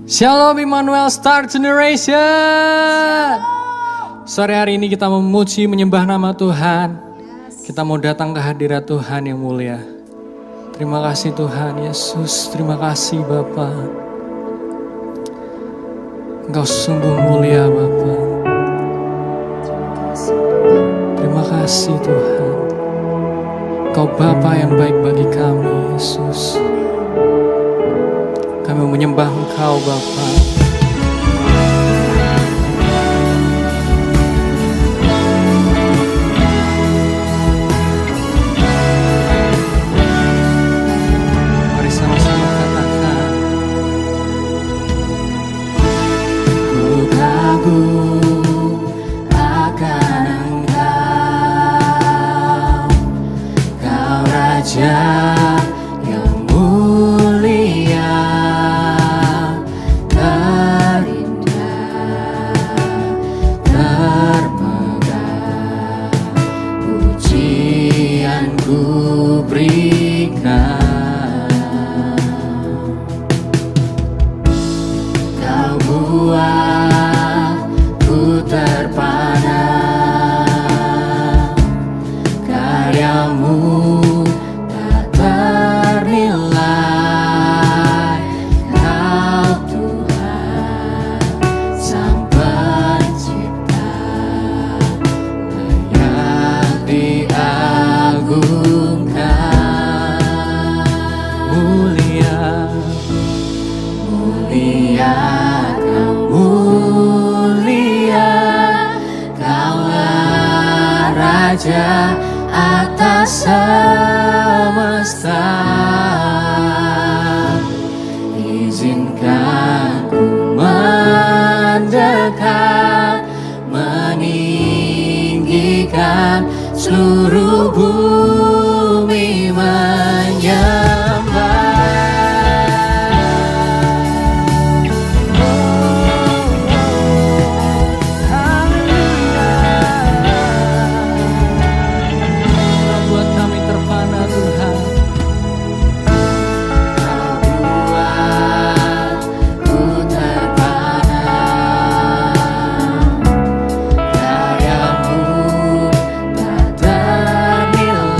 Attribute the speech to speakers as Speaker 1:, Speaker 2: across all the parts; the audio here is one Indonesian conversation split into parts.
Speaker 1: Shalom Immanuel Star Generation. Sore hari ini kita memuji menyembah nama Tuhan. Kita mau datang ke hadirat Tuhan yang mulia. Terima kasih Tuhan Yesus, terima kasih Bapa. Engkau sungguh mulia Bapa. Terima kasih Tuhan. Engkau Bapa yang baik bagi kami Yesus. Kami menyembah Engkau Bapa. Mari sama-sama katakan. Ku kagum akan Engkau, Kau Raja yang mulia. Ku berikan, Kau buat ku terpana, karyamu tak ternilai. Kau Tuhan Sang Pencipta, layak diagungkan. Kau mulia, Kaulah Raja atas semesta. Izinkan ku mendekat, meninggikan seluruh bumi menyembah. Nilai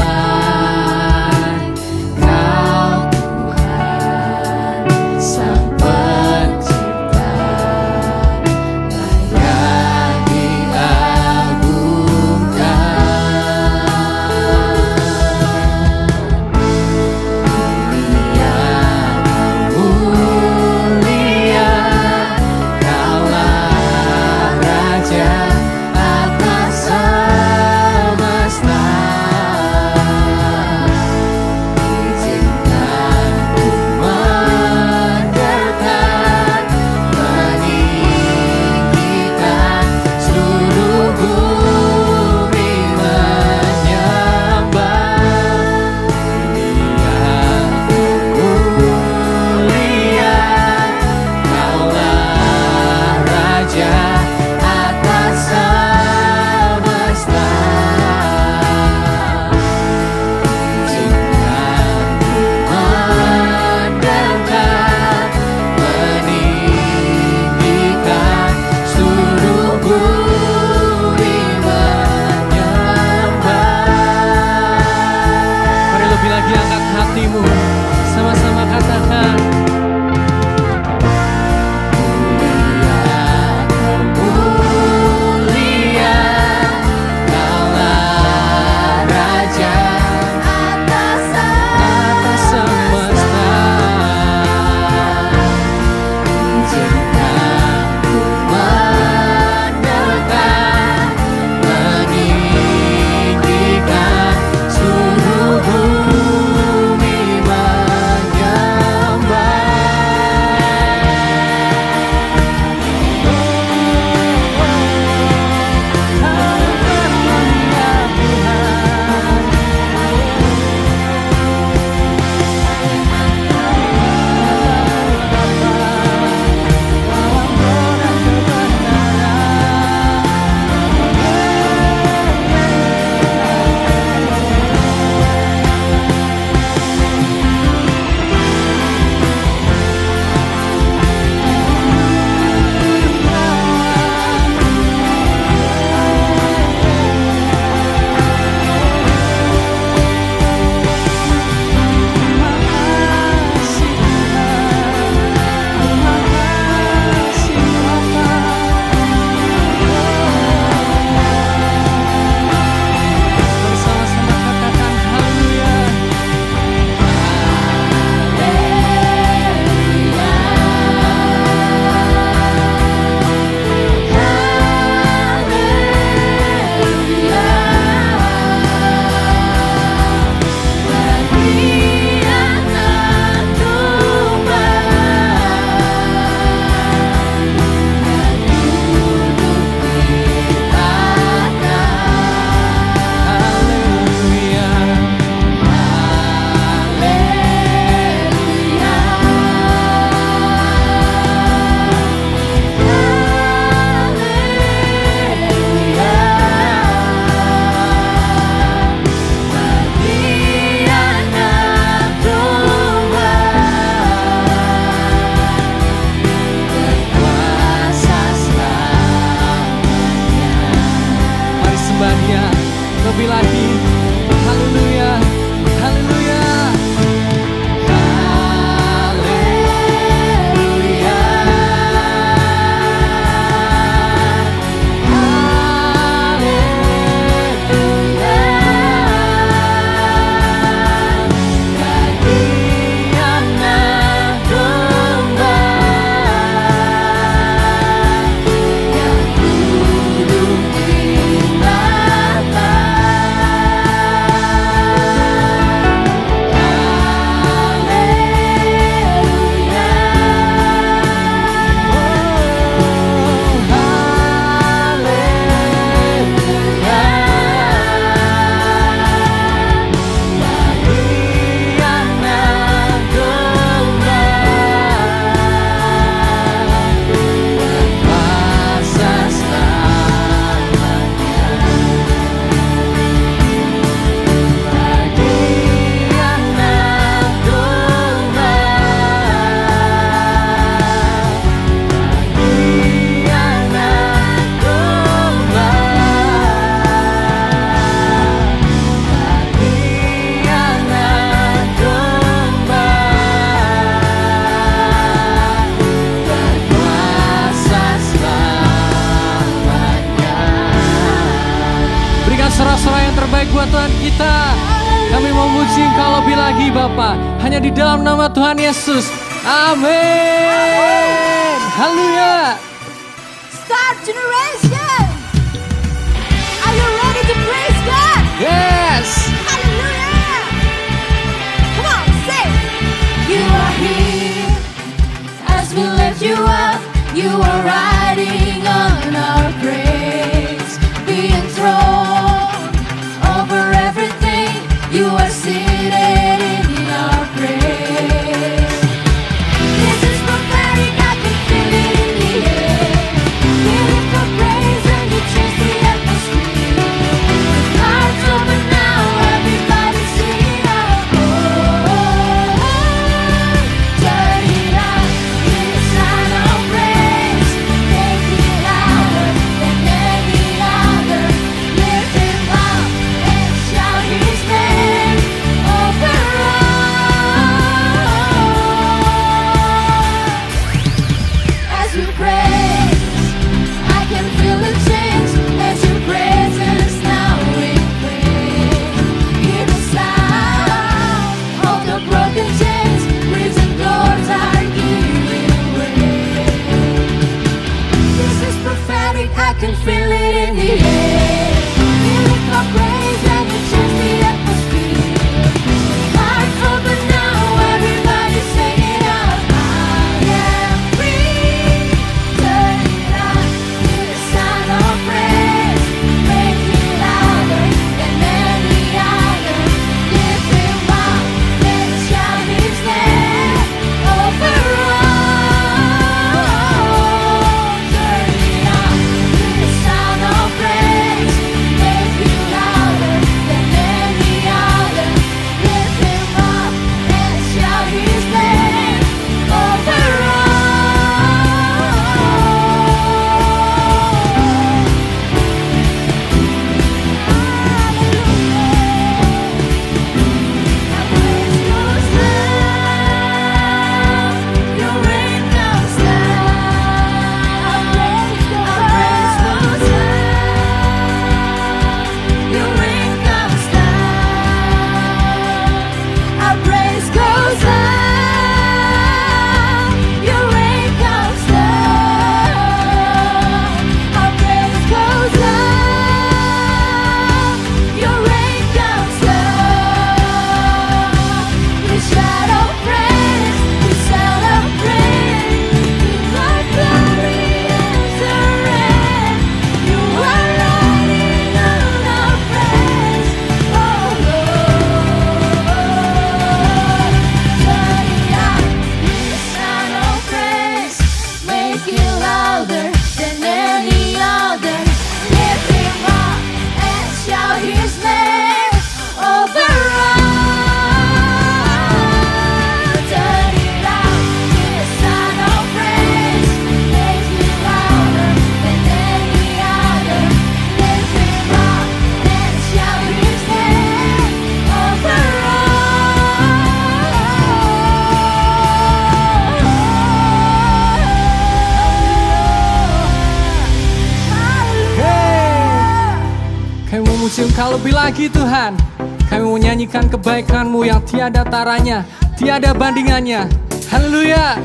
Speaker 1: sorak-sorai yang terbaik buat Tuhan kita. Kami memuji Engkau lebih lagi Bapa, hanya di dalam nama Tuhan Yesus. Amin. Haleluya.
Speaker 2: Star Generation. Are you ready to praise God?
Speaker 1: Yes.
Speaker 2: Hallelujah. Come on, say. You are here as we lift you up. You are riding on our praise. Be enthroned over everything. You are seated in our praise. This is prophetic, I can feel it in the air. We lift our praise and you change the atmosphere. The clouds open now, everybody sing it out. Oh, turn it up, with a sound of praise. Make it louder than any other. Lift him up and shout his name over us. As we praise, I can feel the change as your presence now we pray. Hear the sound of the broken chains, prison doors are giving way. This is prophetic, I can feel it in the air. We lift our praise and you change the atmosphere. Hearts open now, everybody sing it out. I am free. Turn it up, with the sound of praise. Make it louder than any other. Lift him up, let's shout his name over all. Turn it up, with the sound of praise. Make it louder than any other. Lift him up, let's shout his name over our praise goes up, your rain comes down. Our praise goes up, your rain comes down. We shout out praise, we celebrate. King of glory is our reign. You are riding on our praise, oh Lord. Turn it up, with the sound of praise. Make it louder than any other. Lift him up and shout his name over all. Turn it up, with the sound of praise. Make it louder than any other. Lift him up and shout his name over all.
Speaker 1: Kami memuji Engkau lebih lagi Tuhan. Kami menyanyikan kebaikan-Mu yang tiada taranya, tiada bandingannya. Haleluya.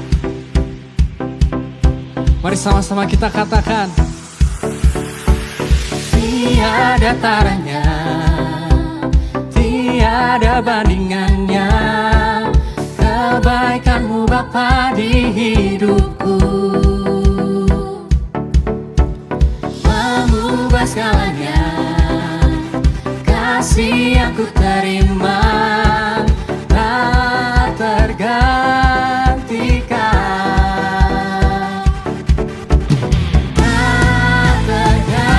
Speaker 1: Mari sama-sama kita katakan. Tiada taranya, tiada bandingannya. Kebaikan-Mu Bapa di hidupku, mengubah segalanya. Kasih yang ku terima tak tergantikan, tak tergantikan.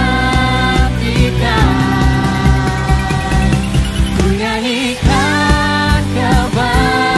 Speaker 1: Ku nyanyikan kebaikan-Mu,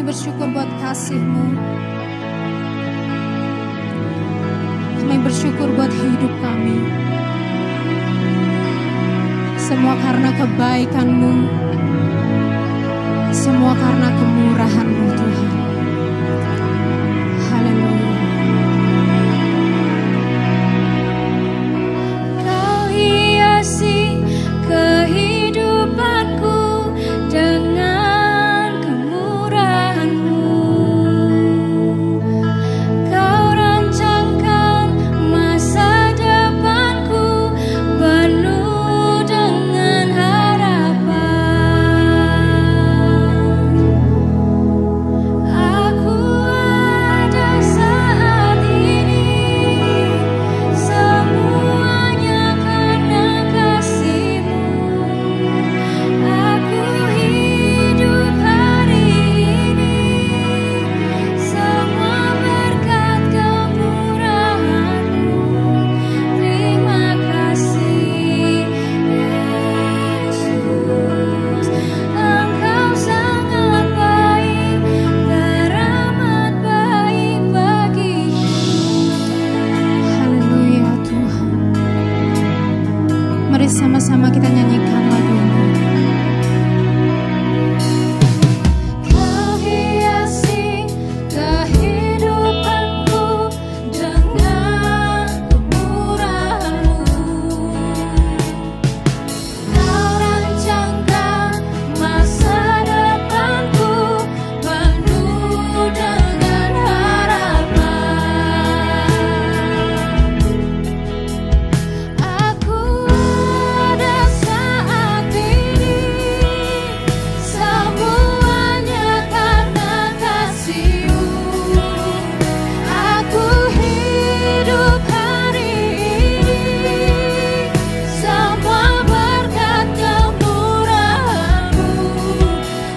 Speaker 2: Kami bersyukur buat kasih-Mu. Kami bersyukur buat hidup kami. Semua karena kebaikan-Mu. Semua karena kemurahan-Mu Tuhan. Haleluya. Kau hiasi kehidupanku dengan kemurahan-Mu. Kau rancangkan masa depanku penuh dengan harapan. Aku ada saat ini, semuanya karena kasih-Mu. Aku hidup hari ini, semua berkat kemurahan-Mu. Terima kasih Yesus, Engkau sangat baik, teramat baik bagiku. Haleluya Tuhan. Mari sama-sama kita nyanyikan lagu ini. Kau hiasi kehidupanku dengan kemurahan-Mu. Kau rancangkan masa depanku penuh dengan harapan. Aku ada saat ini, semuanya karena kasih-Mu. Aku hidup hari ini, semua berkat kemurahan-Mu.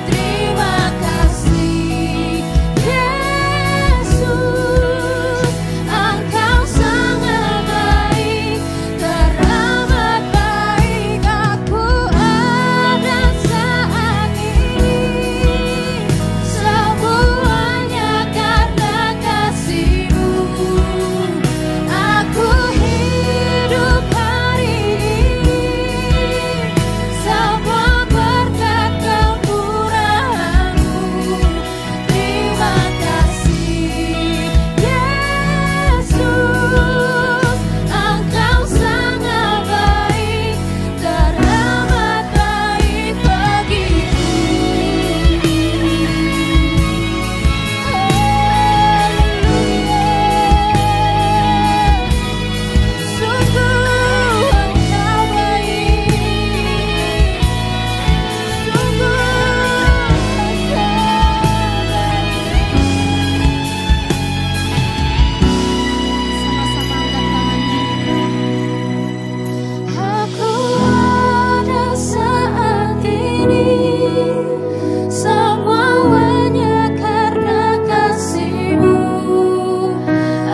Speaker 2: Terima kasih Yesus, Engkau sangat baik, teramat baik. Aku ada saat ini, semuanya karena kasih-Mu. Aku hidup hari ini, semua berkat kemurahan-Mu. Terima kasih Yesus, Engkau sangat baik, teramat baik bagiku. Sungguh Engkau baik, sungguh Sama-sama angkat tangannya. Aku ada saat ini, semuanya karena kasih-Mu.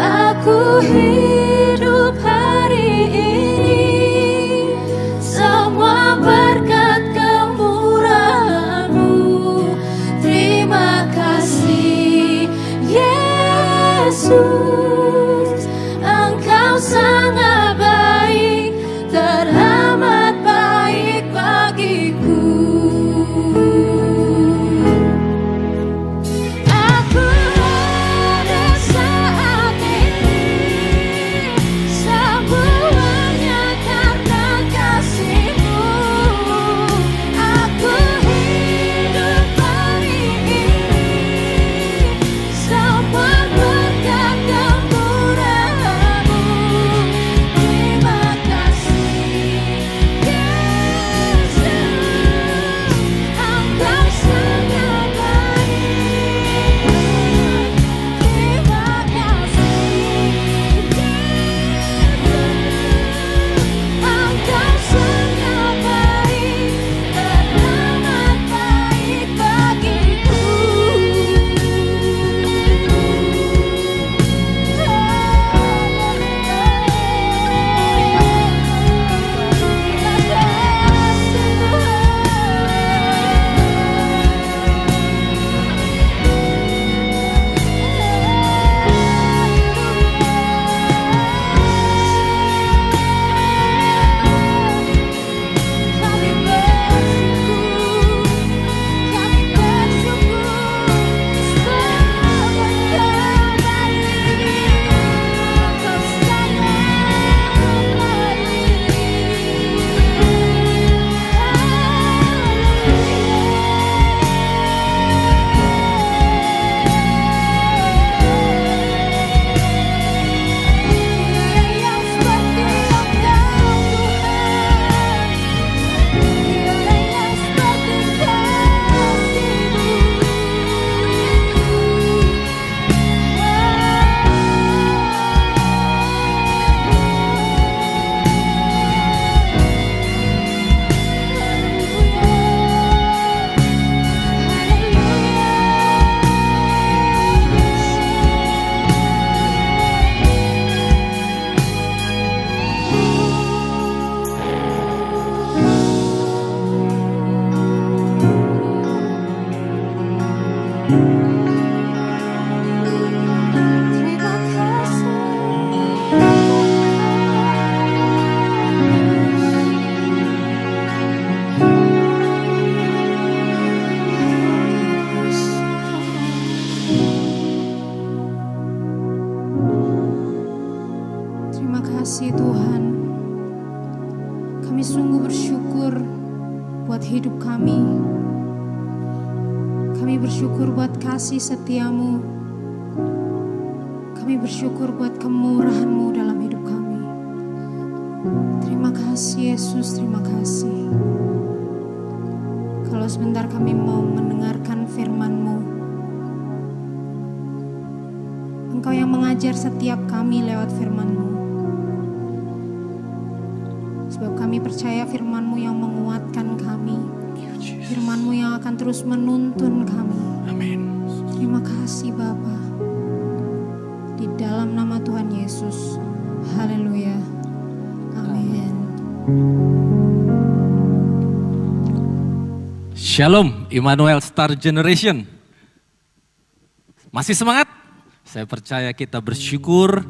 Speaker 2: Aku hidup hari ini, semua berkat kemurahan-Mu. Terima kasih Yesus, Engkau sangat baik, teramat baik bagiku. Aku ada saat ini, semuanya karena kasih-Mu. Aku hidup hari ini, semua berkat
Speaker 3: kasih Tuhan. Kami sungguh bersyukur buat hidup kami. Kami bersyukur buat kasih setiamu. Kami bersyukur buat kemurahan-Mu dalam hidup kami. Terima kasih Yesus, terima kasih. Kalau sebentar kami mau mendengarkan firman-Mu. Engkau yang mengajar setiap kami lewat firman-Mu. Sebab kami percaya firman-Mu yang menguatkan kami. Firman-Mu yang akan terus menuntun kami.
Speaker 1: Amin.
Speaker 3: Terima kasih Bapa. Di dalam nama Tuhan Yesus. Haleluya. Amin.
Speaker 4: Shalom, Immanuel Star Generation. Masih semangat? Saya percaya kita bersyukur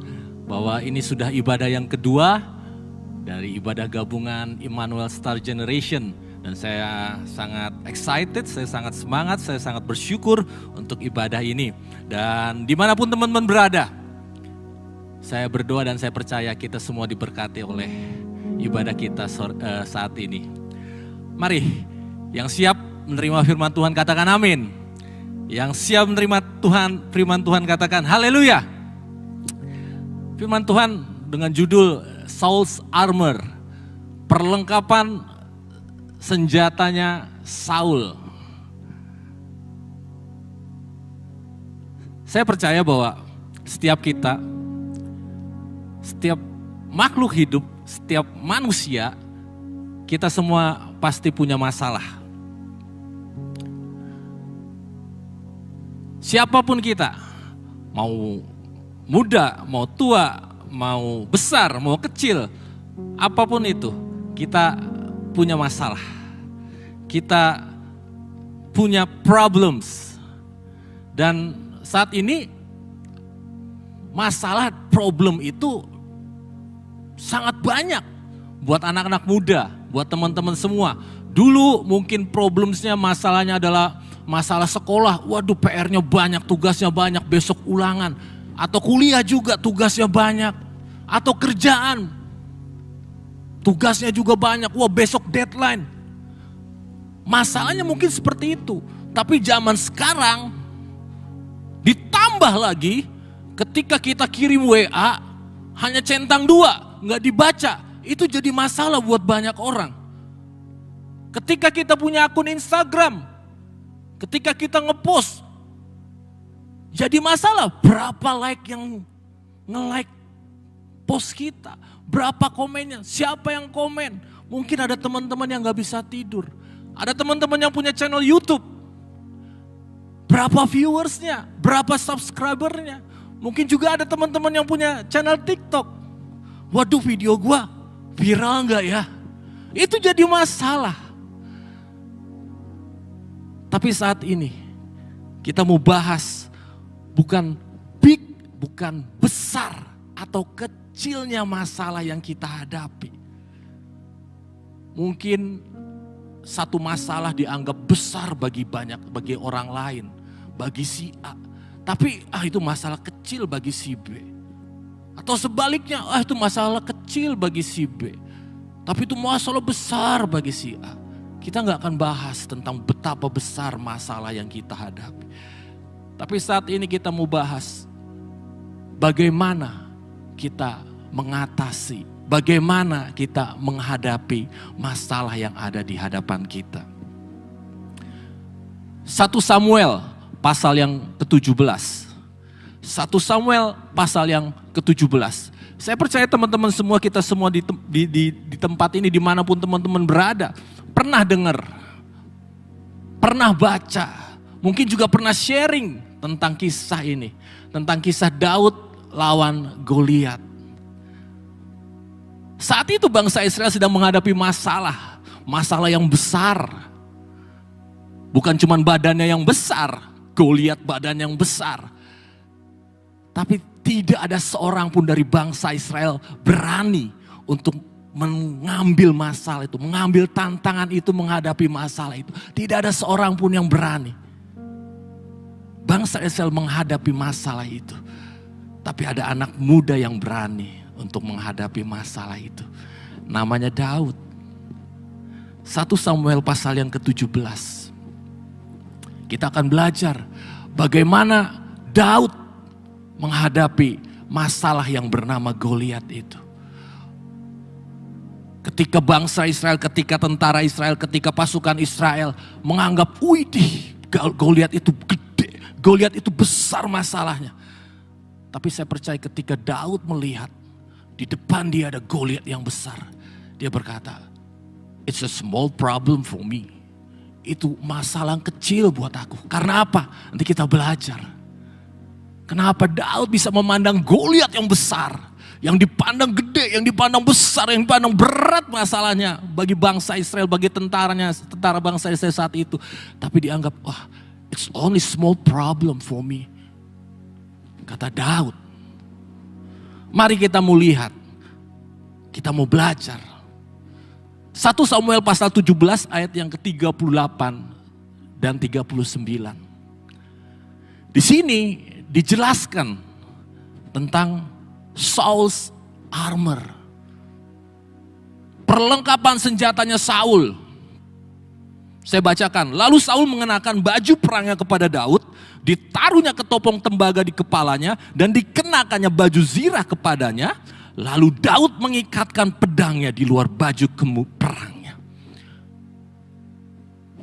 Speaker 4: bahwa ini sudah ibadah yang kedua dari ibadah gabungan Immanuel Star Generation. Dan saya sangat excited, saya sangat semangat, saya sangat bersyukur untuk ibadah ini. Dan dimanapun teman-teman berada, saya berdoa dan saya percaya kita semua diberkati oleh ibadah kita saat ini. Mari, yang siap menerima firman Tuhan katakan amin. Yang siap menerima firman Tuhan katakan haleluya. Firman Tuhan dengan judul Saul's Armor, perlengkapan senjatanya Saul. Saya percaya bahwa setiap kita, setiap makhluk hidup, setiap manusia, kita semua pasti punya masalah. Siapapun kita, mau muda, mau tua, mau besar, mau kecil, apapun itu, kita punya masalah. Kita punya problems. Dan saat ini masalah problem itu sangat banyak buat anak-anak muda, buat teman-teman semua. Dulu mungkin problemsnya masalahnya adalah masalah sekolah. Waduh, PR-nya banyak, tugasnya banyak, besok ulangan. Atau kuliah juga tugasnya banyak. Atau kerjaan, tugasnya juga banyak, wah besok deadline. Masalahnya mungkin seperti itu. Tapi zaman sekarang ditambah lagi ketika kita kirim WA hanya centang 2, nggak dibaca. Itu jadi masalah buat banyak orang. Ketika kita punya akun Instagram, ketika kita ngepost, jadi masalah berapa like yang nge-like post kita. Berapa komennya, siapa yang komen. Mungkin ada teman-teman yang gak bisa tidur. Ada teman-teman yang punya channel YouTube. Berapa viewersnya, berapa subscribernya. Mungkin juga ada teman-teman yang punya channel TikTok. Waduh, video gua viral gak ya? Itu jadi masalah. Tapi saat ini kita mau bahas bukan big, bukan besar atau kecilnya masalah yang kita hadapi. Mungkin satu masalah dianggap besar bagi orang lain, bagi si A. Tapi itu masalah kecil bagi si B. Atau sebaliknya, itu masalah kecil bagi si B. Tapi itu masalah besar bagi si A. Kita gak akan bahas tentang betapa besar masalah yang kita hadapi. Tapi saat ini kita mau bahas bagaimana kita mengatasi, bagaimana kita menghadapi masalah yang ada di hadapan kita. 1 Samuel pasal yang ke-17. 1 Samuel pasal yang ke-17. Saya percaya teman-teman semua, kita semua di tempat ini, dimanapun teman-teman berada, pernah dengar, pernah baca, mungkin juga pernah sharing tentang kisah ini. Tentang kisah Daud lawan Goliat. Saat itu bangsa Israel sedang menghadapi masalah yang besar. Bukan cuma badannya yang besar, Goliat badan yang besar. Tapi tidak ada seorang pun dari bangsa Israel berani untuk mengambil masalah itu, mengambil tantangan itu, menghadapi masalah itu. Tidak ada seorang pun yang berani. Bangsa Israel menghadapi masalah itu. Tapi ada anak muda yang berani untuk menghadapi masalah itu. Namanya Daud. 1 Samuel pasal yang ke-17. Kita akan belajar bagaimana Daud menghadapi masalah yang bernama Goliat itu. Ketika bangsa Israel, ketika tentara Israel, ketika pasukan Israel menganggap, widih, Goliat itu gede, Goliat itu besar masalahnya. Tapi saya percaya ketika Daud melihat di depan dia ada Goliat yang besar, dia berkata, it's a small problem for me. Itu masalah kecil buat aku. Karena apa? Nanti kita belajar. Kenapa Daud bisa memandang Goliat yang besar, yang dipandang gede, yang dipandang besar, yang dipandang berat masalahnya bagi bangsa Israel, bagi tentara bangsa Israel saat itu. Tapi dianggap, wah, it's only small problem for me. Kata Daud. Mari kita mau lihat, kita mau belajar. 1 Samuel pasal 17 ayat yang ke-38 dan 39. Di sini dijelaskan tentang Saul's armor. Perlengkapan senjatanya Saul. Saya bacakan. Lalu Saul mengenakan baju perangnya kepada Daud, ditaruhnya ketopong tembaga di kepalanya, dan dikenakannya baju zirah kepadanya. Lalu Daud mengikatkan pedangnya di luar baju perangnya.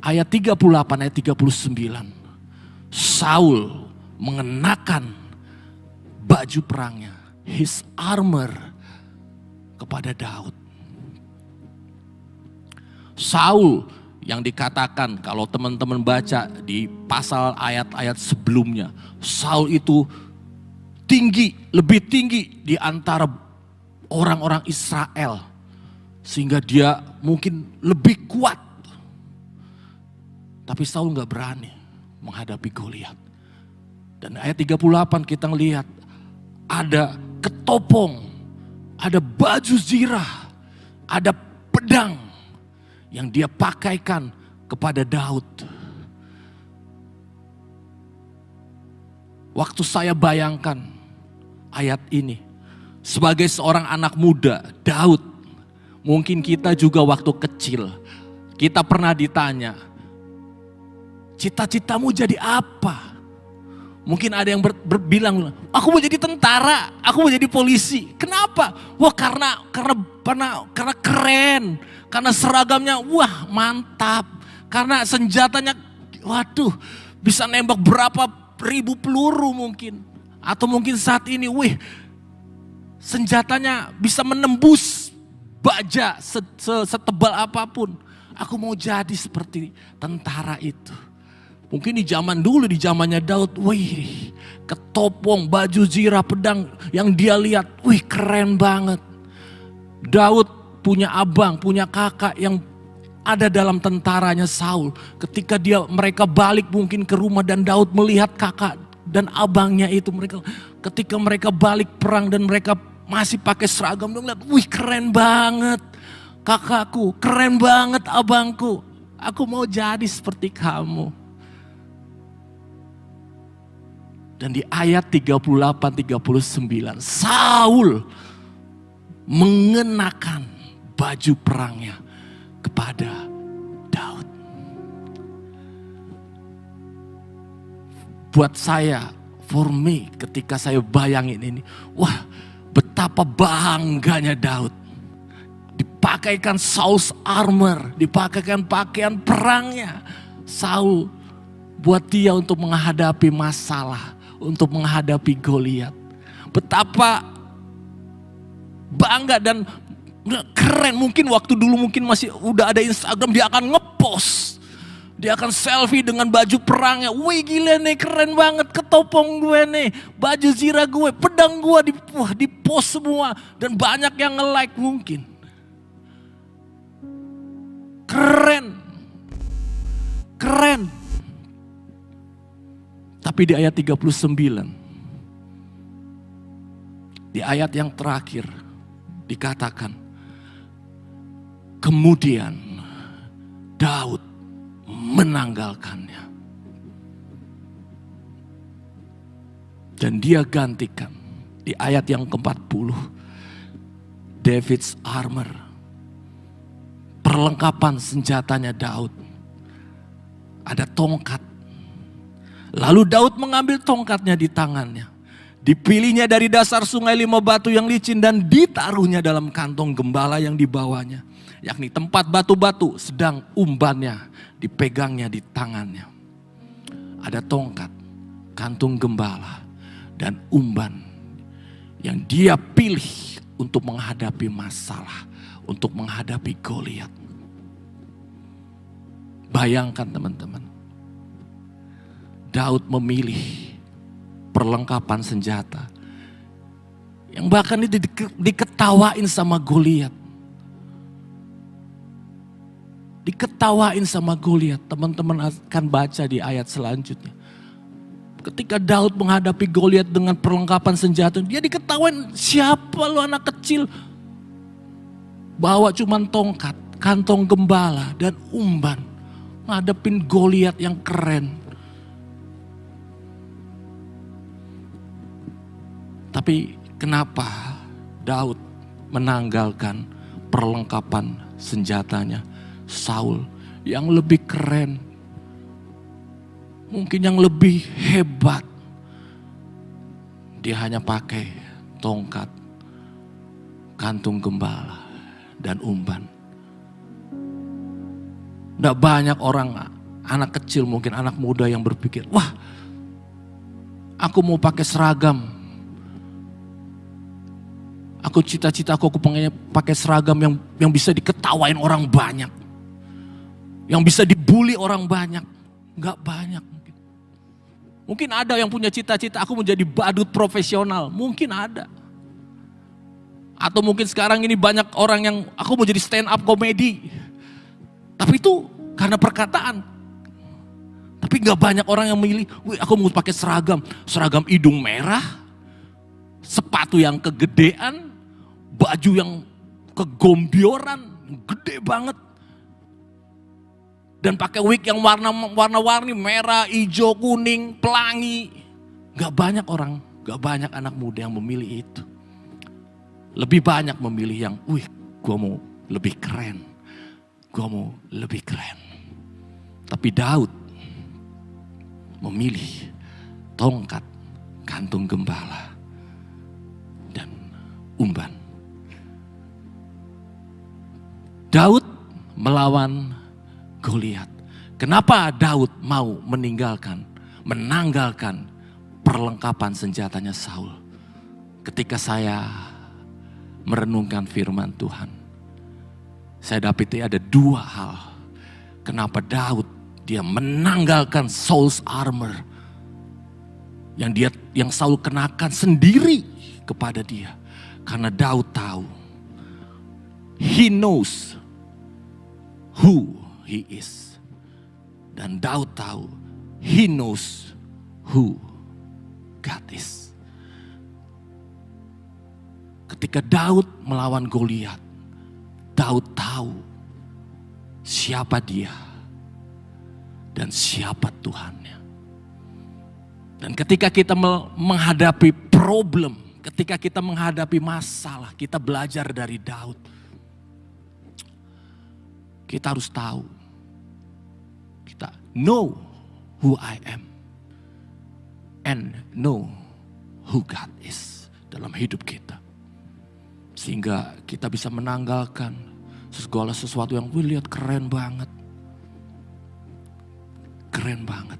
Speaker 4: Ayat 38, ayat 39. Saul mengenakan baju perangnya, his armor, kepada Daud. Saul yang dikatakan, kalau teman-teman baca di pasal ayat-ayat sebelumnya, Saul itu tinggi, lebih tinggi di antara orang-orang Israel, sehingga dia mungkin lebih kuat. Tapi Saul gak berani menghadapi Goliat. Dan ayat 38 kita lihat ada ketopong, ada baju zirah, ada pedang yang dia pakaikan kepada Daud. Waktu saya bayangkan ayat ini sebagai seorang anak muda, Daud, mungkin kita juga waktu kecil, kita pernah ditanya, cita-citamu jadi apa? Mungkin ada yang bilang, aku mau jadi tentara, aku mau jadi polisi. Kenapa? Wah, karena keren, karena seragamnya wah mantap, karena senjatanya waduh bisa nembak berapa ribu peluru mungkin, atau mungkin saat ini, wih senjatanya bisa menembus baja setebal apapun. Aku mau jadi seperti tentara itu. Mungkin di zaman dulu, di zamannya Daud, wih ketopong, baju zirah, pedang yang dia lihat, wih keren banget. Daud punya abang, punya kakak yang ada dalam tentaranya Saul. Ketika mereka balik mungkin ke rumah dan Daud melihat kakak dan abangnya itu, ketika mereka balik perang dan mereka masih pakai seragam, dia ngeliat, wih keren banget kakakku, keren banget abangku, aku mau jadi seperti kamu. Dan di ayat 38-39, Saul mengenakan baju perangnya kepada Daud. Buat saya, for me, ketika saya bayangin ini, wah betapa bangganya Daud. Dipakaikan Saul's armor, dipakaikan pakaian perangnya. Saul buat dia untuk menghadapi masalah, untuk menghadapi Goliat. Betapa bangga dan keren. Mungkin waktu dulu mungkin masih udah ada Instagram, dia akan ngepost, dia akan selfie dengan baju perangnya. Wih gila nih, keren banget ketopong gue nih, baju zirah gue, pedang gue di post semua, dan banyak yang nge-like mungkin. Keren. Tapi di ayat 39, di ayat yang terakhir dikatakan, kemudian Daud menanggalkannya. Dan dia gantikan di ayat yang ke-40 David's armor. Perlengkapan senjatanya Daud. Ada tongkat. Lalu Daud mengambil tongkatnya di tangannya. Dipilihnya dari dasar sungai 5 batu yang licin dan ditaruhnya dalam kantong gembala yang dibawanya. Yakni tempat batu-batu, sedang umbannya dipegangnya di tangannya. Ada tongkat, kantung gembala, dan umban yang dia pilih untuk menghadapi masalah, untuk menghadapi Goliat. Bayangkan teman-teman, Daud memilih perlengkapan senjata yang bahkan diketawain sama Goliat. Diketawain sama Goliat. Teman-teman akan baca di ayat selanjutnya. Ketika Daud menghadapi Goliat dengan perlengkapan senjata, dia diketawain, siapa lu anak kecil? Bawa cuman tongkat, kantong gembala, dan umban. Ngadepin Goliat yang keren. Tapi kenapa Daud menanggalkan perlengkapan senjatanya Saul yang lebih keren, mungkin yang lebih hebat? Dia hanya pakai tongkat, kantung gembala, dan umban. Tidak banyak orang, anak kecil mungkin anak muda yang berpikir, wah aku mau pakai seragam. Aku cita-cita aku pengen pakai seragam yang bisa diketawain orang banyak. Yang bisa dibully orang banyak. Enggak banyak mungkin. Mungkin ada yang punya cita-cita aku menjadi badut profesional. Mungkin ada. Atau mungkin sekarang ini banyak orang yang aku mau jadi stand up comedy. Tapi itu karena perkataan. Tapi enggak banyak orang yang memilih, wih aku mau pakai seragam. Seragam hidung merah. Sepatu yang kegedean. Baju yang kegombioran, gede banget. Dan pakai wig yang warna-warni, merah, hijau, kuning, pelangi. Gak banyak orang, gak banyak anak muda yang memilih itu. Lebih banyak memilih yang, wih gue mau lebih keren. Gue mau lebih keren. Tapi Daud memilih tongkat, kantung gembala, dan umban. Daud melawan Goliat. Kenapa Daud mau menanggalkan perlengkapan senjatanya Saul? Ketika saya merenungkan firman Tuhan, saya dapati ada 2 hal. Kenapa Daud dia menanggalkan Saul's armor yang Saul kenakan sendiri kepada dia. Karena Daud tahu, he knows who he is. Dan Daud tahu, he knows who God is. Ketika Daud melawan Goliat, Daud tahu siapa dia dan siapa Tuhannya. Dan ketika kita menghadapi problem, ketika kita menghadapi masalah, kita belajar dari Daud. Kita harus tahu, kita know who I am and know who God is dalam hidup kita. Sehingga kita bisa menanggalkan segala sesuatu yang lihat keren banget. Keren banget.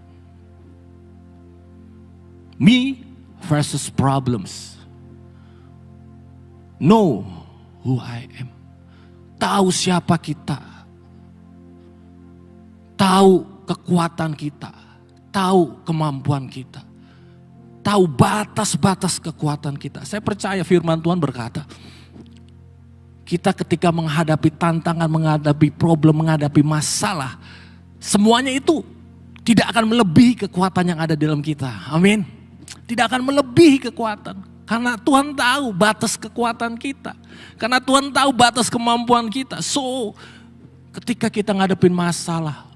Speaker 4: Me versus problems. Know who I am. Tahu siapa kita. Tahu kekuatan kita, tahu kemampuan kita, tahu batas-batas kekuatan kita. Saya percaya firman Tuhan berkata, kita ketika menghadapi tantangan, menghadapi problem, menghadapi masalah, semuanya itu tidak akan melebihi kekuatan yang ada di dalam kita. Amin. Tidak akan melebihi kekuatan. Karena Tuhan tahu batas kekuatan kita. Karena Tuhan tahu batas kemampuan kita. So, ketika kita ngadepin masalah,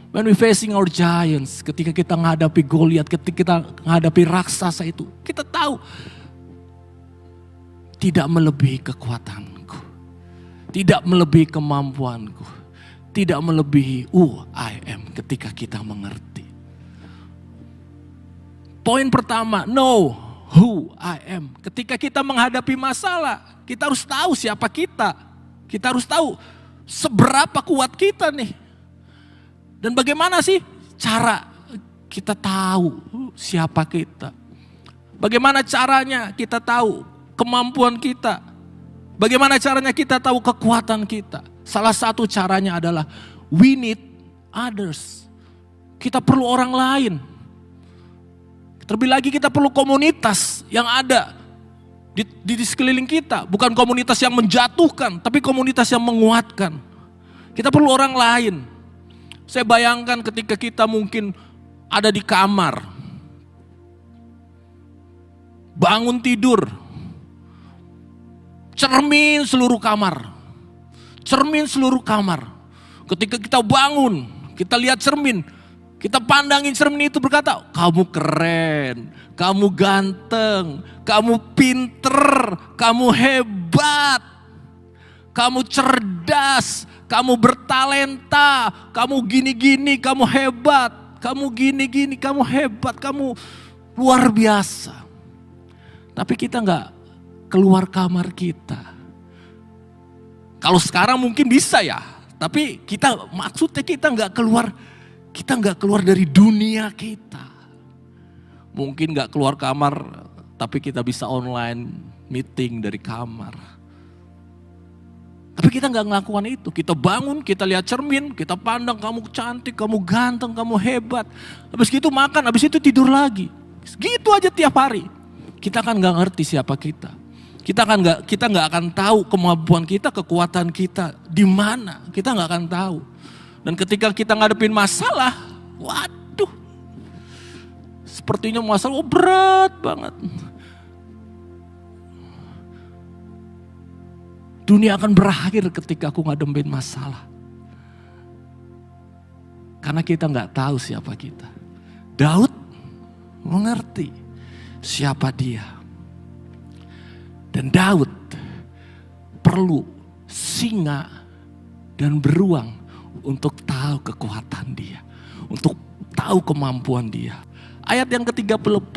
Speaker 4: when we facing our giants, ketika kita menghadapi Goliat, ketika kita menghadapi raksasa itu, kita tahu tidak melebihi kekuatanku. tidak melebihi kemampuanku, tidak melebihi who I am ketika kita mengerti. Poin pertama, know who I am. Ketika kita menghadapi masalah, kita harus tahu siapa kita. Kita harus tahu seberapa kuat kita nih. Dan bagaimana sih cara kita tahu siapa kita? Bagaimana caranya kita tahu kemampuan kita? Bagaimana caranya kita tahu kekuatan kita? Salah satu caranya adalah we need others. Kita perlu orang lain. Terlebih lagi kita perlu komunitas yang ada di sekeliling kita. Bukan komunitas yang menjatuhkan, tapi komunitas yang menguatkan. Kita perlu orang lain. Saya bayangkan ketika kita mungkin ada di kamar. Bangun tidur. Cermin seluruh kamar. Cermin seluruh kamar. Ketika kita bangun, kita lihat cermin. Kita pandangin cermin itu berkata, kamu keren, kamu ganteng, kamu pinter, kamu hebat, kamu cerdas, kamu bertalenta, kamu gini-gini, kamu hebat, kamu gini-gini, kamu hebat, kamu luar biasa. Tapi kita nggak keluar kamar kita. Kalau sekarang mungkin bisa ya, tapi maksudnya kita nggak keluar dari dunia kita. Mungkin nggak keluar kamar, tapi kita bisa online meeting dari kamar. Tapi kita nggak ngelakukan itu. Kita bangun, kita lihat cermin, kita pandang kamu cantik, kamu ganteng, kamu hebat. Habis itu makan, habis itu tidur lagi. Gitu aja tiap hari. Kita kan nggak ngerti siapa kita. Kita nggak akan tahu kemampuan kita, kekuatan kita di mana. Kita nggak akan tahu. Dan ketika kita ngadepin masalah, waduh, sepertinya masalah berat banget. Dunia akan berakhir ketika aku ngadepin masalah. Karena kita nggak tahu siapa kita. Daud mengerti siapa dia. Dan Daud perlu singa dan beruang untuk tahu kekuatan dia. Untuk tahu kemampuan dia. Ayat yang ke-34,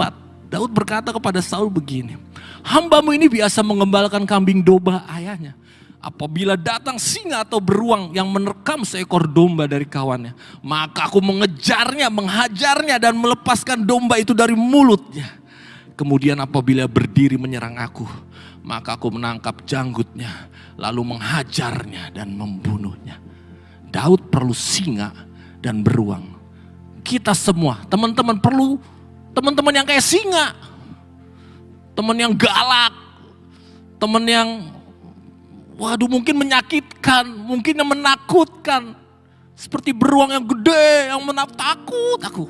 Speaker 4: Daud berkata kepada Saul begini. Hambamu ini biasa mengembalakan kambing domba ayahnya. Apabila datang singa atau beruang yang menerkam seekor domba dari kawannya. Maka aku mengejarnya, menghajarnya dan melepaskan domba itu dari mulutnya. Kemudian apabila berdiri menyerang aku, maka aku menangkap janggutnya, lalu menghajarnya dan membunuhnya. Daud perlu singa dan beruang. Kita semua, teman-teman perlu teman-teman yang kayak singa. Teman yang galak, teman yang mungkin menyakitkan, mungkin yang menakutkan. Seperti beruang yang gede, yang takut aku.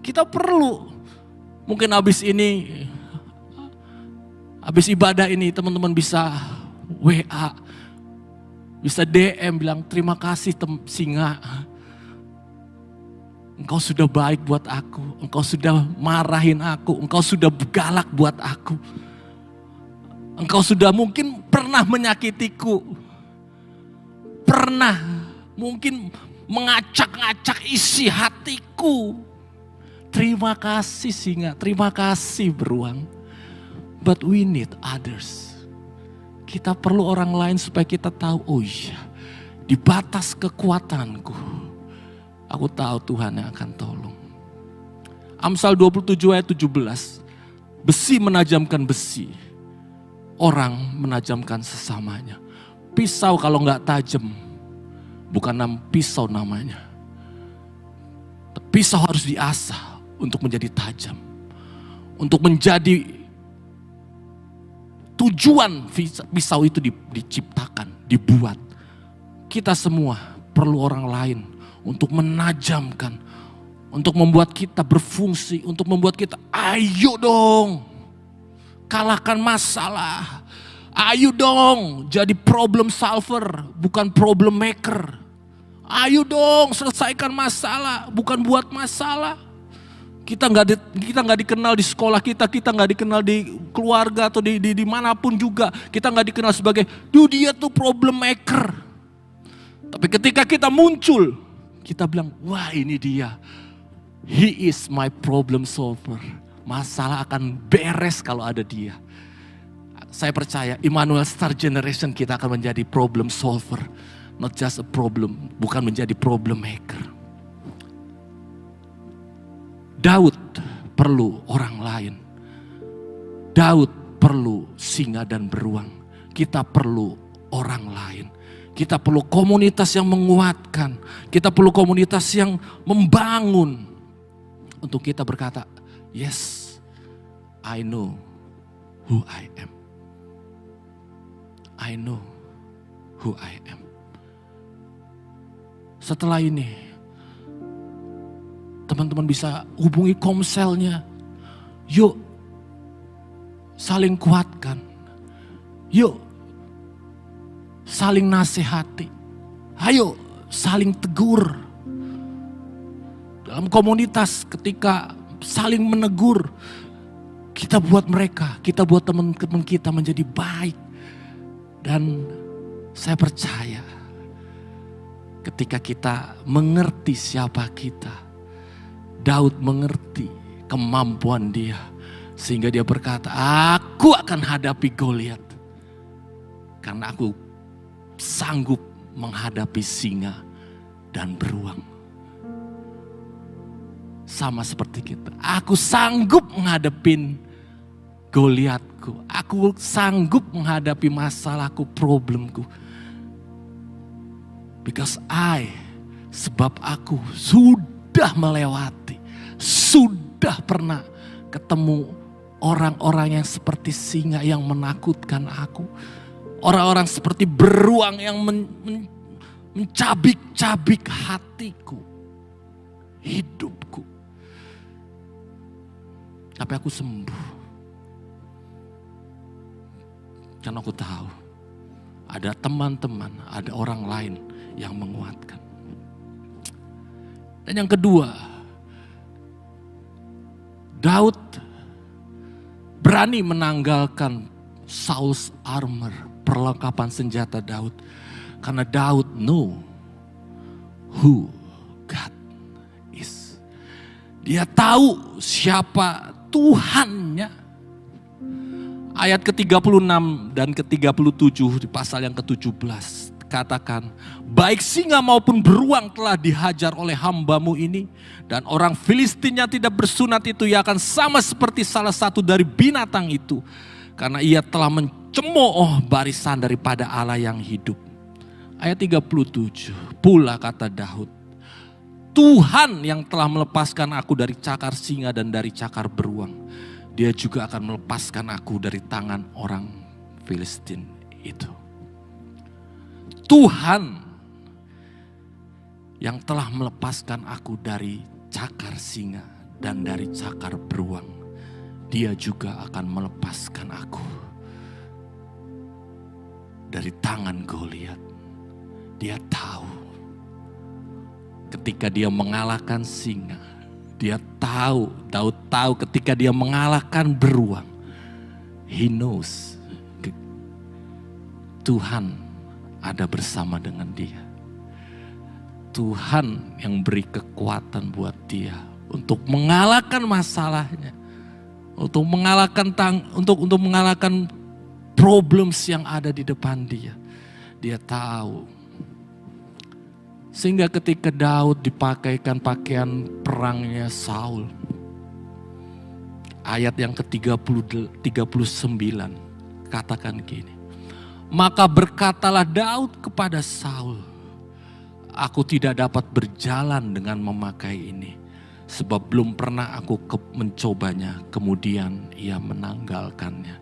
Speaker 4: Kita perlu. Mungkin habis ibadah ini teman-teman bisa WA, bisa DM bilang terima kasih singa. Engkau sudah baik buat aku, engkau sudah marahin aku, engkau sudah galak buat aku. Engkau sudah mungkin pernah menyakitiku, pernah mungkin mengacak-ngacak isi hatiku. Terima kasih singa, terima kasih beruang. But we need others. Kita perlu orang lain supaya kita tahu, oh iya, di batas kekuatanku, aku tahu Tuhan yang akan tolong. Amsal 27 ayat 17. Besi menajamkan besi, orang menajamkan sesamanya. Pisau kalau nggak tajam, bukan pisau namanya. Pisau harus diasah untuk menjadi tajam. Untuk menjadi tujuan pisau itu diciptakan, dibuat. Kita semua perlu orang lain untuk menajamkan, untuk membuat kita berfungsi, untuk membuat kita ayo dong kalahkan masalah. Ayo dong jadi problem solver, bukan problem maker. Ayo dong selesaikan masalah, bukan buat masalah. Kita nggak dikenal di sekolah kita nggak dikenal di keluarga atau di manapun juga. Kita nggak dikenal sebagai, dia tuh problem maker. Tapi ketika kita muncul, kita bilang, wah ini dia. He is my problem solver. Masalah akan beres kalau ada dia. Saya percaya Immanuel Star Generation kita akan menjadi problem solver. Not just a problem, bukan menjadi problem maker. Daud perlu orang lain. Daud perlu singa dan beruang. Kita perlu orang lain. Kita perlu komunitas yang menguatkan. Kita perlu komunitas yang membangun. Untuk kita berkata, yes, I know who I am. I know who I am. Setelah ini, teman-teman bisa hubungi komselnya. Yuk, saling kuatkan. Yuk, saling nasihati. Ayo, saling tegur. Dalam komunitas ketika saling menegur, kita buat mereka, kita buat teman-teman kita menjadi baik. Dan saya percaya ketika kita mengerti siapa kita, Daud mengerti kemampuan dia. Sehingga dia berkata, aku akan hadapi Goliat. Karena aku sanggup menghadapi singa dan beruang. Sama seperti kita. Aku sanggup menghadapi Goliatku. Aku sanggup menghadapi masalahku, problemku. Because sebab aku sudah melewati, sudah pernah ketemu orang-orang yang seperti singa yang menakutkan aku. Orang-orang seperti beruang yang mencabik-cabik hatiku, hidupku. Tapi aku sembuh. Karena aku tahu ada teman-teman, ada orang lain yang menguatkan. Dan yang kedua, Daud berani menanggalkan Saul's armor, perlengkapan senjata Daud. Karena Daud know who God is. Dia tahu siapa Tuhannya. Ayat ke-36 dan ke-37 di pasal yang ke-17. Katakan, baik singa maupun beruang telah dihajar oleh hambamu ini. Dan orang Filistin yang tidak bersunat itu ia akan sama seperti salah satu dari binatang itu. Karena ia telah mencemooh barisan daripada Allah yang hidup. Ayat 37, pula kata Daud, Tuhan yang telah melepaskan aku dari cakar singa dan dari cakar beruang. Dia juga akan melepaskan aku dari tangan orang Filistin itu. Tuhan yang telah melepaskan aku dari cakar singa dan dari cakar beruang. Dia juga akan melepaskan aku dari tangan Goliat. Dia tahu ketika dia mengalahkan singa. Dia tahu, Daud tahu ketika dia mengalahkan beruang. He knows Tuhan ada bersama dengan dia. Tuhan yang beri kekuatan buat dia untuk mengalahkan masalahnya, untuk mengalahkan problems yang ada di depan dia. Dia tahu. Sehingga ketika Daud dipakaikan pakaian perangnya Saul, ayat yang ke-39 katakan gini. Maka berkatalah Daud kepada Saul, aku tidak dapat berjalan dengan memakai ini, sebab belum pernah aku mencobanya. Kemudian ia menanggalkannya.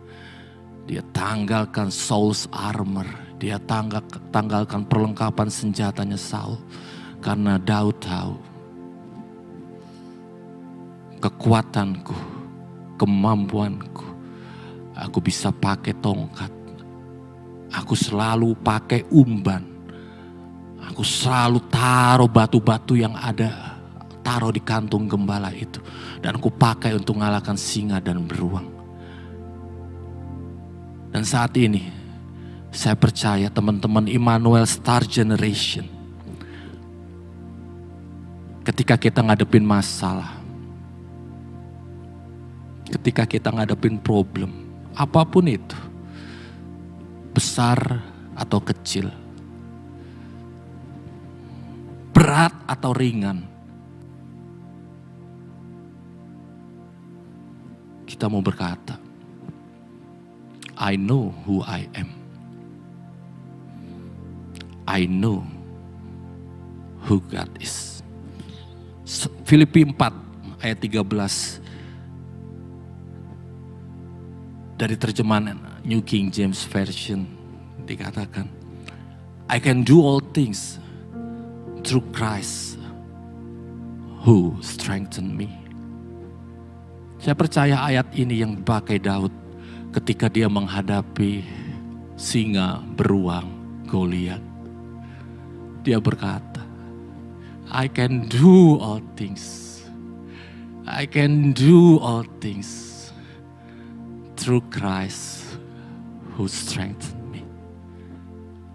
Speaker 4: Dia tanggalkan Saul's armor. Dia tanggalkan perlengkapan senjatanya Saul. Karena Daud tahu kekuatanku, kemampuanku, aku bisa pakai tongkat. Aku selalu pakai umban. Aku selalu taruh batu-batu yang ada taruh di kantung gembala itu. Dan aku pakai untuk mengalahkan singa dan beruang. Dan saat ini saya percaya teman-teman Immanuel Star Generation, ketika kita ngadepin masalah, ketika kita ngadepin problem, apapun itu, besar atau kecil, berat atau ringan, kita mau berkata, I know who I am. I know who God is. Filipi 4 ayat 13 dari terjemahan New King James Version dikatakan, I can do all things through Christ who strengthen me. Saya percaya ayat ini yang dipakai Daud ketika dia menghadapi singa beruang Goliat. Dia berkata, I can do all things. I can do all things through Christ who strengthen me.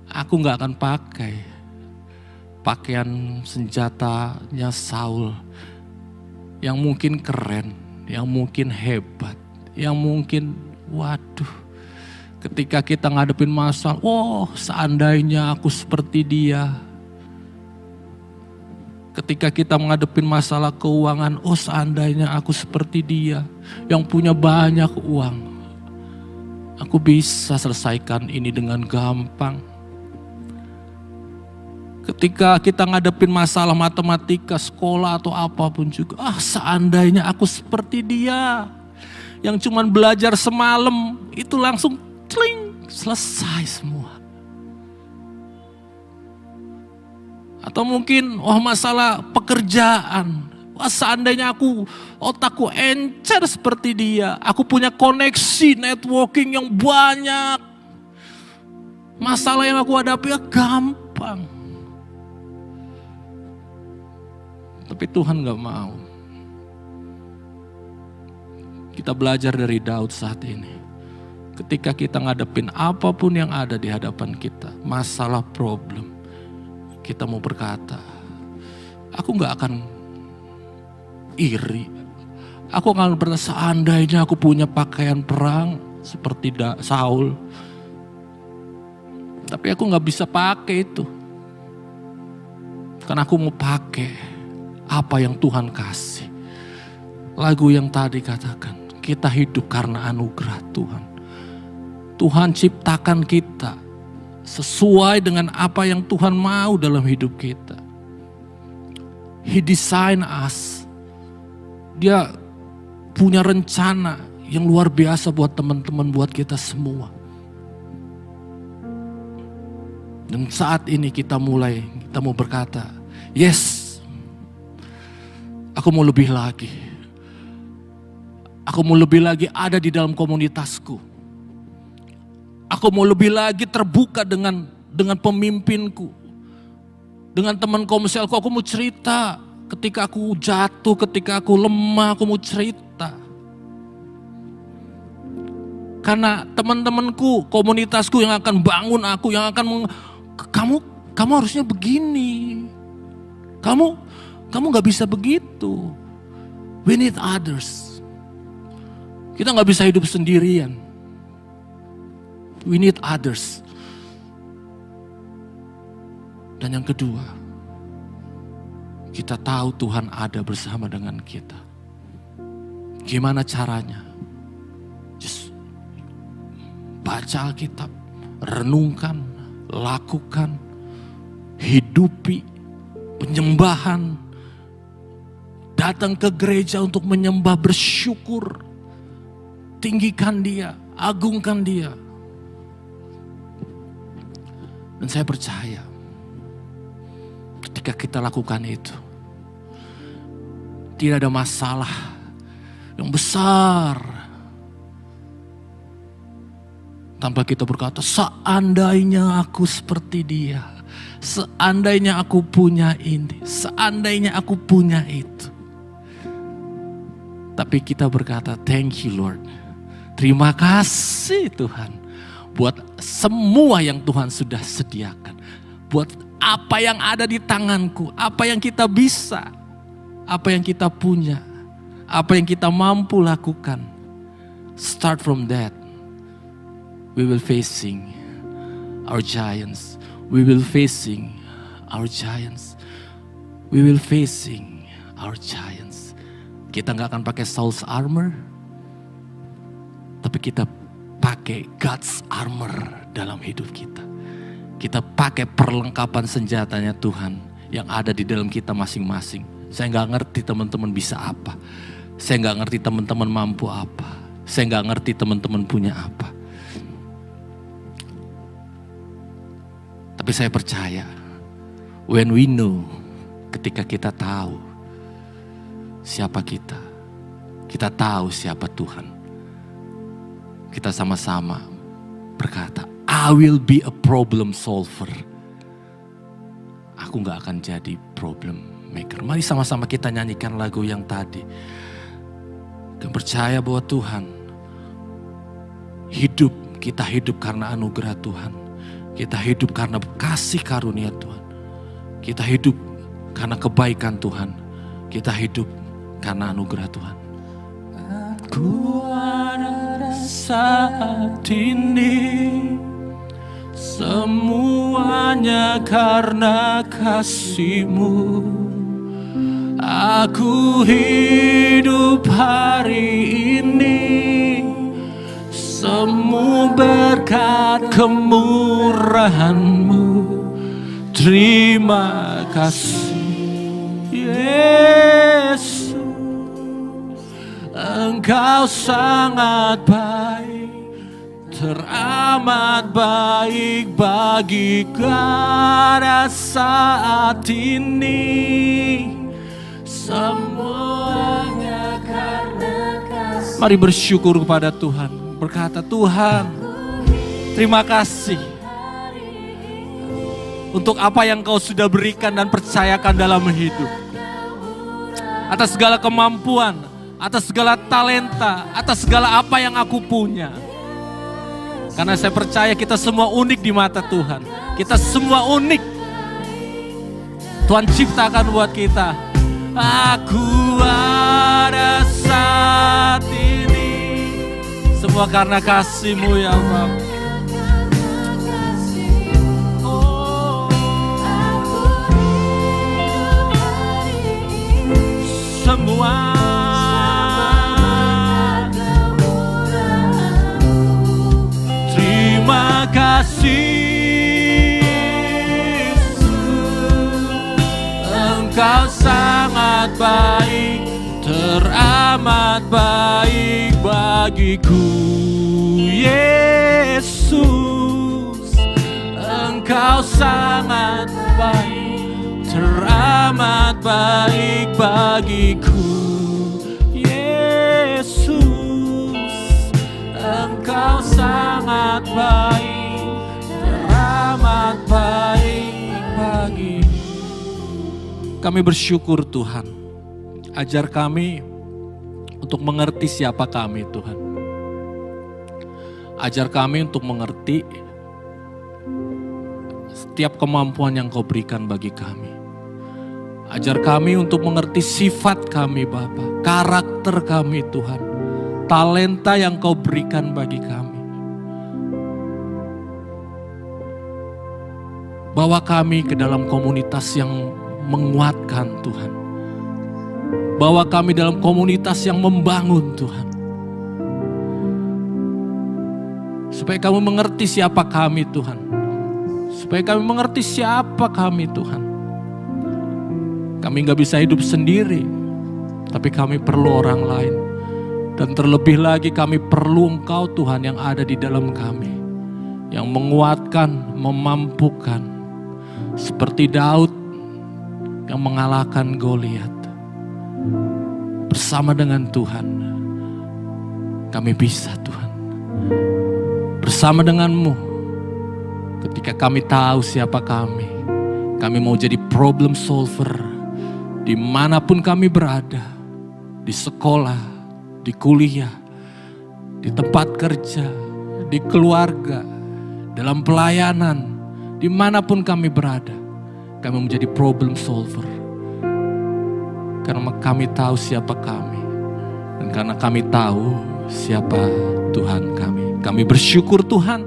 Speaker 4: Aku gak akan pakai pakaian senjatanya Saul yang mungkin keren, yang mungkin hebat, yang mungkin waduh, ketika kita ngadepin masalah, seandainya aku seperti dia. Ketika kita menghadapin masalah keuangan, seandainya aku seperti dia yang punya banyak uang. Aku bisa selesaikan ini dengan gampang. Ketika kita ngadepin masalah matematika, sekolah atau apapun juga, seandainya aku seperti dia yang cuman belajar semalam, itu langsung cling, selesai semua. Atau mungkin masalah pekerjaan. Seandainya otakku encer seperti dia. Aku punya koneksi networking yang banyak. Masalah yang aku hadapi gampang. Tapi Tuhan gak mau. Kita belajar dari Daud saat ini. Ketika kita ngadepin apapun yang ada di hadapan kita. Masalah problem. Kita mau berkata, aku gak akan iri. Aku akan berkata, seandainya aku punya pakaian perang seperti Saul. Tapi aku gak bisa pakai itu. Karena aku mau pakai apa yang Tuhan kasih. Lagu yang tadi katakan, kita hidup karena anugerah Tuhan. Tuhan ciptakan kita sesuai dengan apa yang Tuhan mau dalam hidup kita. He design us. Dia punya rencana yang luar biasa buat teman-teman, buat kita semua. Dan saat ini kita mau berkata, yes, aku mau lebih lagi. Aku mau lebih lagi ada di dalam komunitasku. Aku mau lebih lagi terbuka dengan pemimpinku. Dengan teman komunselku, aku mau cerita. Ketika aku jatuh, ketika aku lemah, aku mau cerita. Karena teman-temanku, komunitasku yang akan bangun aku, yang akan kamu harusnya begini. Kamu gak bisa begitu. We need others. Kita gak bisa hidup sendirian. We need others. Dan yang kedua, kita tahu Tuhan ada bersama dengan kita. Gimana caranya? Just baca Alkitab, renungkan, lakukan, hidupi penyembahan. Datang ke gereja untuk menyembah, bersyukur. Tinggikan Dia, agungkan Dia. Dan saya percaya ketika kita lakukan itu, tidak ada masalah yang besar tanpa kita berkata, seandainya aku seperti dia. Seandainya aku punya ini, seandainya aku punya itu. Tapi kita berkata, thank you Lord. Terima kasih Tuhan. Buat semua yang Tuhan sudah sediakan. Buat apa yang ada di tanganku, apa yang kita bisa, apa yang kita punya, apa yang kita mampu lakukan. Start from that. We will facing our giants. We will facing our giants. We will facing our giants. Kita gak akan pakai Saul's armor, tapi kita pakai God's armor dalam hidup kita. Kita pakai perlengkapan senjatanya Tuhan yang ada di dalam kita masing-masing. Saya gak ngerti teman-teman bisa apa. Saya gak ngerti teman-teman mampu apa. Saya gak ngerti teman-teman punya apa. Tapi saya percaya, when we know, ketika kita tahu siapa kita tahu siapa Tuhan. Kita sama-sama berkata, I will be a problem solver. Aku gak akan jadi problem maker. Mari sama-sama kita nyanyikan lagu yang tadi. Dan percaya bahwa Tuhan hidup, kita hidup karena anugerah Tuhan. Kita hidup karena kasih karunia Tuhan. Kita hidup karena kebaikan Tuhan. Kita hidup karena anugerah Tuhan. Aku ada saat ini, semuanya karena kasih-Mu. Aku hidup hari ini, semua berkat kemurahan-Mu. Terima kasih Yesus, Engkau sangat baik, teramat baik bagi pada saat ini. Semuanya karena kasih. Mari bersyukur kepada Tuhan. Berkata, Tuhan, terima kasih untuk apa yang Kau sudah berikan dan percayakan dalam hidup. Atas segala kemampuan, atas segala talenta, atas segala apa yang aku punya. Karena saya percaya kita semua unik di mata Tuhan. Kita semua unik. Tuhan ciptakan buat kita. Aku ada saat ini, semua karena kasih-Mu ya Bapa. Semua terima kasih Engkau sangat baik, teramat baik bagiku Yesus. Engkau sangat baik, teramat baik bagiku Yesus. Engkau sangat baik, teramat baik bagiku. Kami bersyukur Tuhan, ajar kami untuk mengerti siapa kami Tuhan. Ajar kami untuk mengerti setiap kemampuan yang Kau berikan bagi kami. Ajar kami untuk mengerti sifat kami Bapa, karakter kami Tuhan, talenta yang Kau berikan bagi kami. Bawa kami ke dalam komunitas yang menguatkan Tuhan. Bawa kami dalam komunitas yang membangun Tuhan. Supaya kami mengerti siapa kami Tuhan. Supaya kami mengerti siapa kami Tuhan. Kami gak bisa hidup sendiri, tapi kami perlu orang lain. Dan terlebih lagi kami perlu Engkau Tuhan yang ada di dalam kami. Yang menguatkan, memampukan. Seperti Daud yang mengalahkan Goliat. Bersama dengan Tuhan, kami bisa Tuhan. Bersama dengan-Mu, ketika kami tahu siapa kami, Kami mau jadi problem solver dimanapun kami berada. Di sekolah, di kuliah, di tempat kerja, di keluarga, dalam pelayanan, dimanapun kami berada. Kami menjadi problem solver. Karena kami tahu siapa kami. Dan karena kami tahu siapa Tuhan kami. Kami bersyukur Tuhan.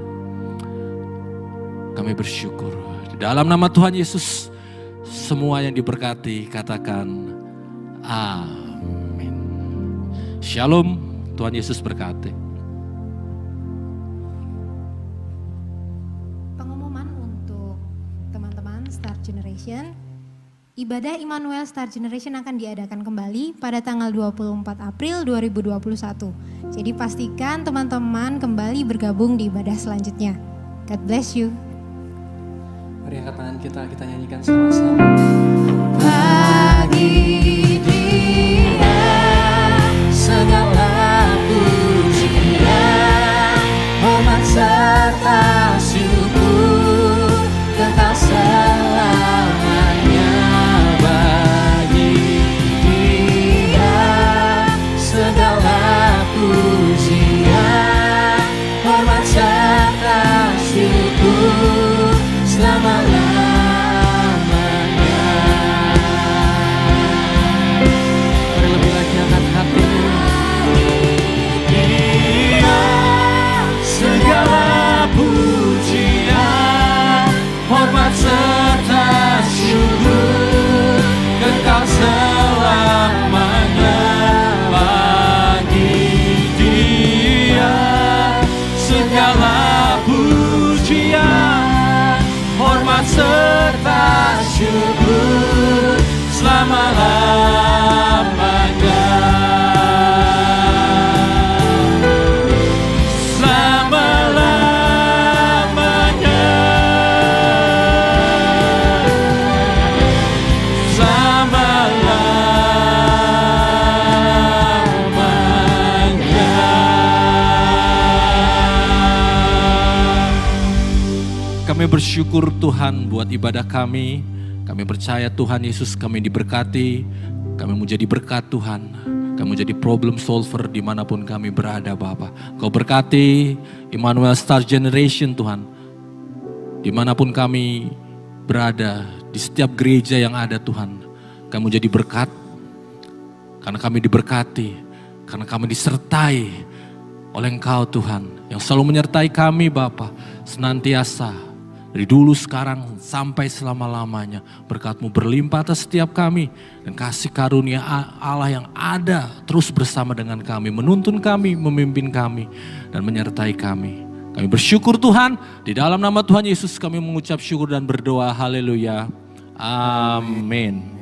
Speaker 4: Kami bersyukur. Di dalam nama Tuhan Yesus, semua yang diberkati katakan amin. Shalom, Tuhan Yesus berkati.
Speaker 3: Pengumuman untuk teman-teman Star Generation. Ibadah Immanuel Star Generation akan diadakan kembali pada tanggal 24 April 2021. Jadi pastikan teman-teman kembali bergabung di ibadah selanjutnya. God bless you.
Speaker 1: Mari angkat tangan kita nyanyikan sama-sama.
Speaker 2: Bagi Dia segala pujian, hormat serta syukur kekal selamanya. Bagi Dia segala pujian, hormat serta syukur selama-lamanya.
Speaker 1: Mari lebih lagi angkat hatimu.
Speaker 2: Dia segala pujian, hormat serta syukur kekal selamanya. Bagi Dia segala pujian, hormat serta syukur selama-lamanya. Selama-lamanya. Selama-lamanya.
Speaker 4: Kami bersyukur Tuhan buat ibadah kami. Kami percaya Tuhan Yesus kami diberkati. Kami mau jadi berkat Tuhan. Kami mau jadi problem solver dimanapun kami berada Bapa. Kau berkati Immanuel Star Generation Tuhan. Dimanapun kami berada, di setiap gereja yang ada Tuhan. Kami mau jadi berkat. Karena kami diberkati. Karena kami disertai oleh Engkau Tuhan. Yang selalu menyertai kami Bapa. Senantiasa. Dari dulu, sekarang, sampai selama-lamanya. Berkat-Mu berlimpah atas setiap kami. Dan kasih karunia Allah yang ada terus bersama dengan kami. Menuntun kami, memimpin kami, dan menyertai kami. Kami bersyukur Tuhan. Di dalam nama Tuhan Yesus kami mengucap syukur dan berdoa. Haleluya. Amin.